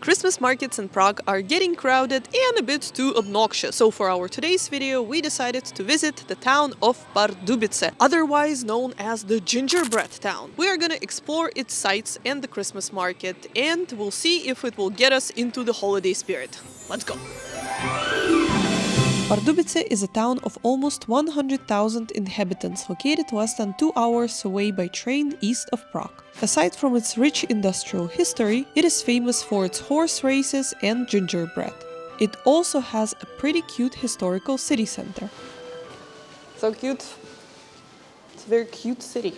Christmas markets in Prague are getting crowded and a bit too obnoxious. So for our today's video, we decided to visit the town of Pardubice, otherwise known as the Gingerbread town. We are gonna explore its sights and the Christmas market, and we'll see if it will get us into the holiday spirit. Let's go! Pardubice is a town of almost 100,000 inhabitants, located less than 2 hours away by train east of Prague. Aside from its rich industrial history, it is famous for its horse races and gingerbread. It also has a pretty cute historical city center. So cute. It's a very cute city.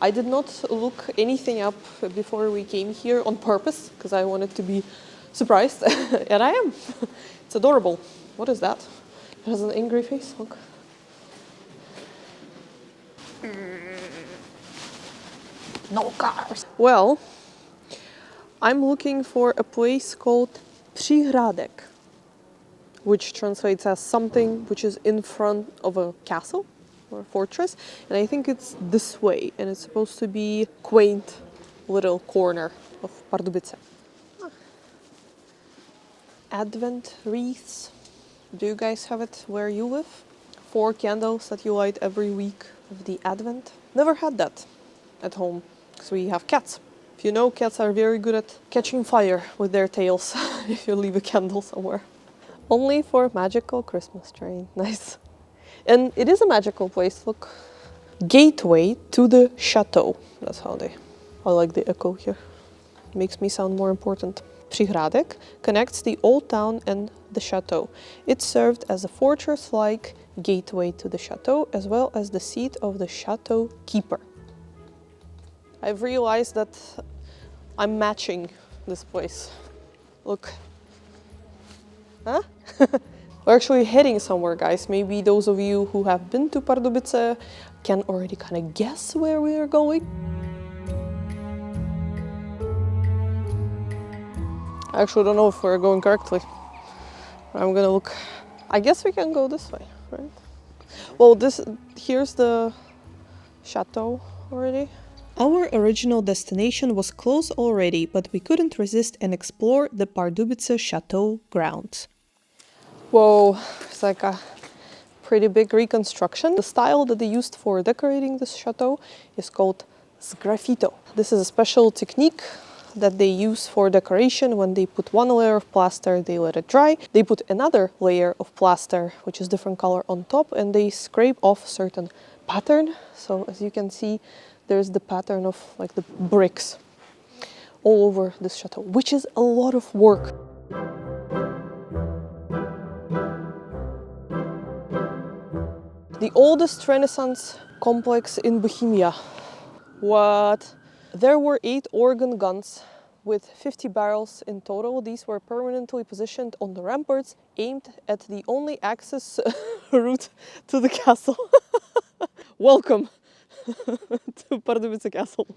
I did not look anything up before we came here on purpose, because I wanted to be surprised, and I am. It's adorable. What is that? It has an angry face, look. No cars. Well, I'm looking for a place called Příhradek, which translates as something which is in front of a castle or a fortress. And I think it's this way, and it's supposed to be a quaint little corner of Pardubice. Advent wreaths. Do you guys have it where you live? 4 candles that you light every week of the Advent. Never had that at home, because we have cats. If you know, cats are very good at catching fire with their tails if you leave a candle somewhere. Only for magical Christmas train. Nice. And it is a magical place, look. Gateway to the chateau. That's how I like the echo here. Makes me sound more important. Příhradek connects the old town and the chateau. It served as a fortress-like gateway to the chateau, as well as the seat of the chateau keeper. I've realized that I'm matching this place. Look. Huh? We're actually heading somewhere, guys. Maybe those of you who have been to Pardubice can already kind of guess where we are going. I actually don't know if we're going correctly. I'm gonna look. I guess we can go this way, right? Well, here's the chateau already. Our original destination was close already, but we couldn't resist and explore the Pardubice chateau grounds. Whoa, it's like a pretty big reconstruction. The style that they used for decorating this chateau is called sgraffito. This is a special technique that they use for decoration. When they put one layer of plaster, they let it dry. They put another layer of plaster, which is different color, on top, and they scrape off certain pattern. So as you can see, there's the pattern of like the bricks all over this chateau, which is a lot of work. The oldest Renaissance complex in Bohemia. What? There were 8 organ guns with 50 barrels in total. These were permanently positioned on the ramparts, aimed at the only access route to the castle. Welcome to Pardubice Castle.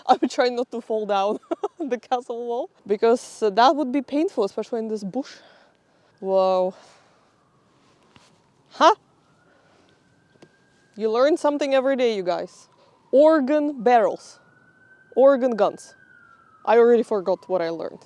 I'm trying not to fall down the castle wall, because that would be painful, especially in this bush. Whoa. Huh? You learn something every day, you guys. Organ barrels. Organ guns. I already forgot what I learned.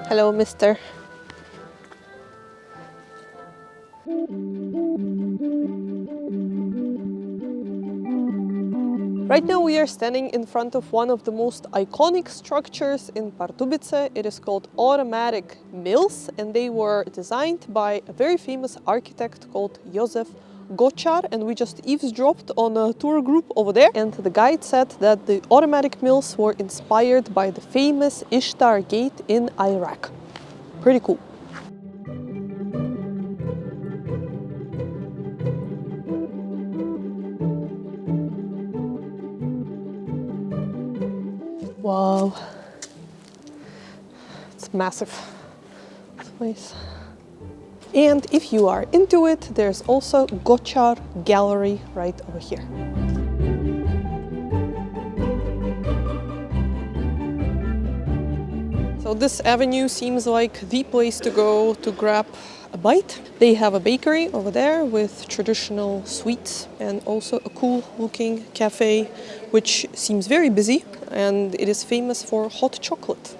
Hello, mister. Right now we are standing in front of one of the most iconic structures in Pardubice. It is called Automatic Mills, and they were designed by a very famous architect called Josef Gočar, and we just eavesdropped on a tour group over there, and the guide said that the automatic mills were inspired by the famous Ishtar Gate in Iraq. Pretty cool. Wow, it's massive, this place. And if you are into it, there's also Gočar Gallery right over here. So this avenue seems like the place to go to grab a bite. They have a bakery over there with traditional sweets and also a cool looking cafe which seems very busy, and it is famous for hot chocolate.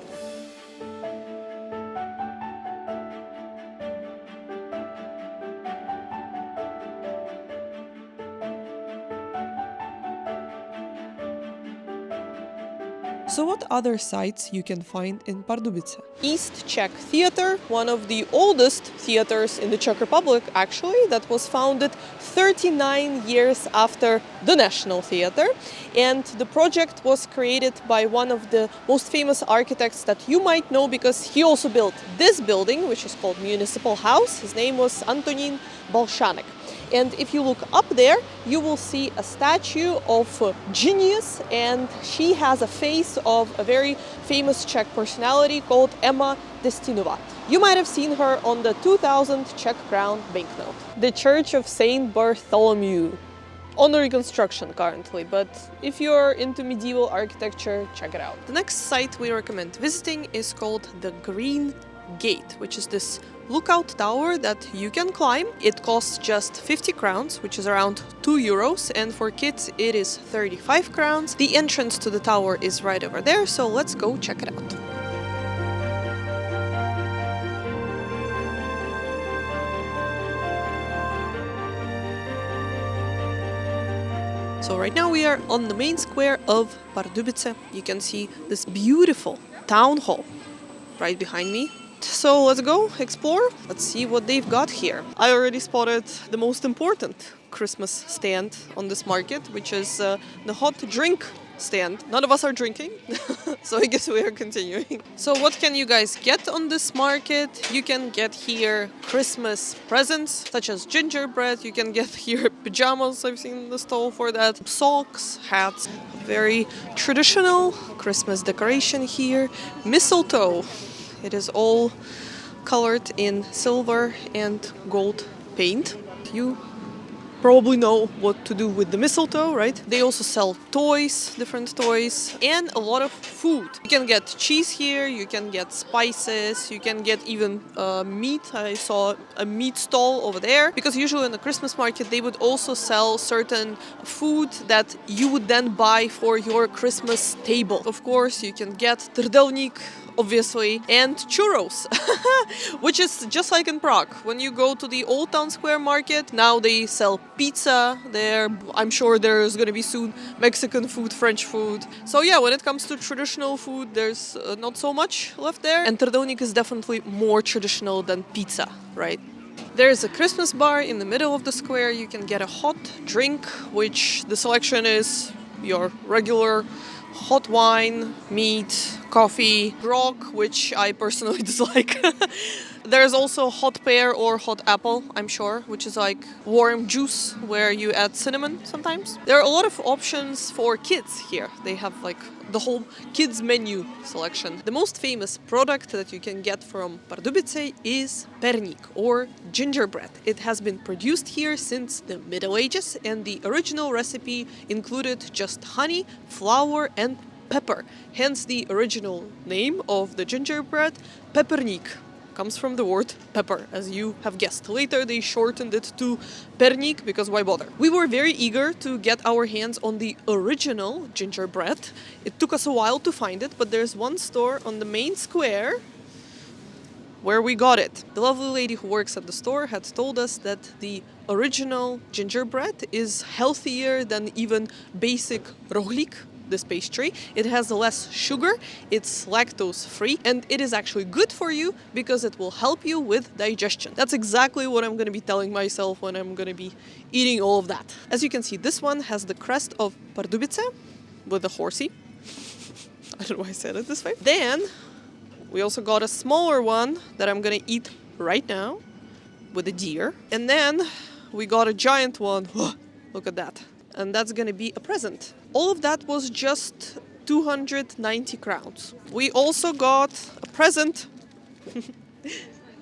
So what other sights you can find in Pardubice? East Czech Theatre, one of the oldest theaters in the Czech Republic actually, that was founded 39 years after the National Theatre. And the project was created by one of the most famous architects that you might know, because he also built this building, which is called Municipal House. His name was Antonín Balšánek. And if you look up there, you will see a statue of a genius, and she has a face of a very famous Czech personality called Emma Destinova. You might have seen her on the 2000 Czech crown banknote. The Church of Saint Bartholomew. On reconstruction currently, but if you're into medieval architecture, check it out. The next site we recommend visiting is called the Green Gate, which is this lookout tower that you can climb. It costs just 50 crowns, which is around 2 euros, and for kids it is 35 crowns. The entrance to the tower is right over there, so let's go check it out. So right now we are on the main square of Pardubice. You can see this beautiful town hall right behind me. So let's go explore. Let's see what they've got here. I already spotted the most important Christmas stand on this market, which is the hot drink stand. None of us are drinking, so I guess we are continuing. So what can you guys get on this market? You can get here Christmas presents, such as gingerbread. You can get here pajamas, I've seen the stall for that. Socks, hats, very traditional Christmas decoration here. Mistletoe. It is all colored in silver and gold paint. You probably know what to do with the mistletoe, right? They also sell toys, different toys, and a lot of food. You can get cheese here, you can get spices, you can get even meat. I saw a meat stall over there, because usually in the Christmas market they would also sell certain food that you would then buy for your Christmas table. Of course, you can get trdelník, obviously, and churros, which is just like in Prague. When you go to the Old Town Square market, now they sell pizza there. I'm sure there's gonna be soon Mexican food, French food. So yeah, when it comes to traditional food, there's not so much left there. And trdelník is definitely more traditional than pizza, right? There's a Christmas bar in the middle of the square. You can get a hot drink, which the selection is your regular hot wine, meat, coffee, grog, which I personally dislike. There's also hot pear or hot apple, I'm sure, which is like warm juice where you add cinnamon sometimes. There are a lot of options for kids here. They have like the whole kids menu selection. The most famous product that you can get from Pardubice is perník, or gingerbread. It has been produced here since the Middle Ages, and the original recipe included just honey, flour and pepper. Hence the original name of the gingerbread, pepperník. Comes from the word pepper, as you have guessed. Later they shortened it to perník, because why bother? We were very eager to get our hands on the original gingerbread. It took us a while to find it, but there's one store on the main square where we got it. The lovely lady who works at the store had told us that the original gingerbread is healthier than even basic rohlík, this pastry. It has less sugar, it's lactose free, and it is actually good for you because it will help you with digestion. That's exactly what I'm going to be telling myself when I'm going to be eating all of that. As you can see, this one has the crest of Pardubice with a horsey. I don't know why I said it this way. Then we also got a smaller one that I'm going to eat right now with a deer. And then we got a giant one. Look at that. And that's going to be a present. All of that was just 290 crowns. We also got a present,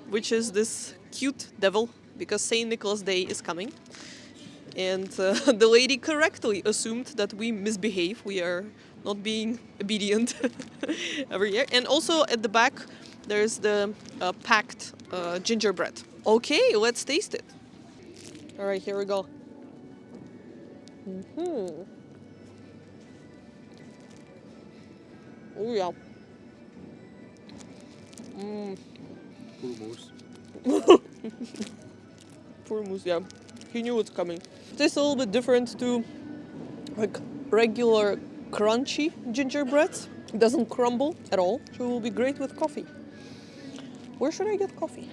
which is this cute devil, because St. Nicholas Day is coming. And the lady correctly assumed that we misbehave. We are not being obedient every year. And also at the back, there's the packed gingerbread. Okay, let's taste it. All right, here we go. Oh yeah. Poor moose. Poor moose, yeah. He knew what's coming. Tastes a little bit different to like regular crunchy gingerbread. It doesn't crumble at all, so it will be great with coffee. Where should I get coffee?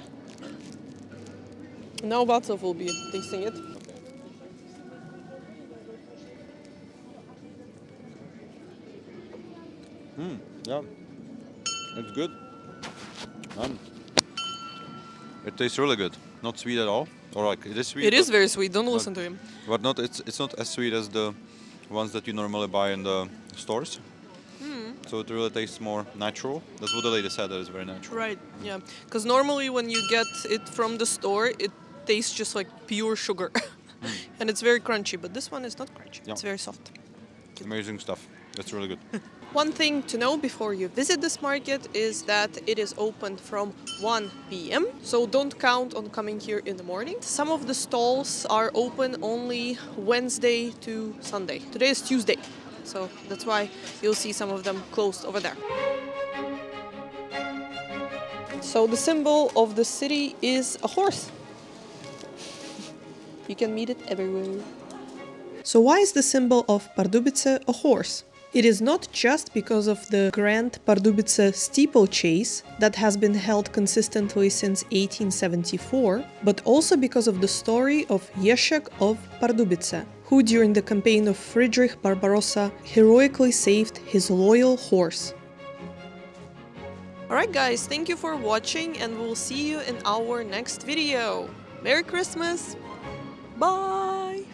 Now Václav will be tasting it. Yeah, it's good. It tastes really good. Not sweet at all, or like it is sweet. It is very sweet. Don't listen to him. But not. It's not as sweet as the ones that you normally buy in the stores. So it really tastes more natural. That's what the lady said. That it's very natural. Right. Yeah. Because normally when you get it from the store, it tastes just like pure sugar, and it's very crunchy. But this one is not crunchy. Yeah. It's very soft. Amazing stuff. That's really good. One thing to know before you visit this market is that it is open from 1 p.m. So don't count on coming here in the morning. Some of the stalls are open only Wednesday to Sunday. Today is Tuesday, so that's why you'll see some of them closed over there. So the symbol of the city is a horse. You can meet it everywhere. So why is the symbol of Pardubice a horse? It is not just because of the Grand Pardubice steeplechase that has been held consistently since 1874, but also because of the story of Ježek of Pardubice, who during the campaign of Friedrich Barbarossa heroically saved his loyal horse. Alright guys, thank you for watching and we'll see you in our next video. Merry Christmas! Bye!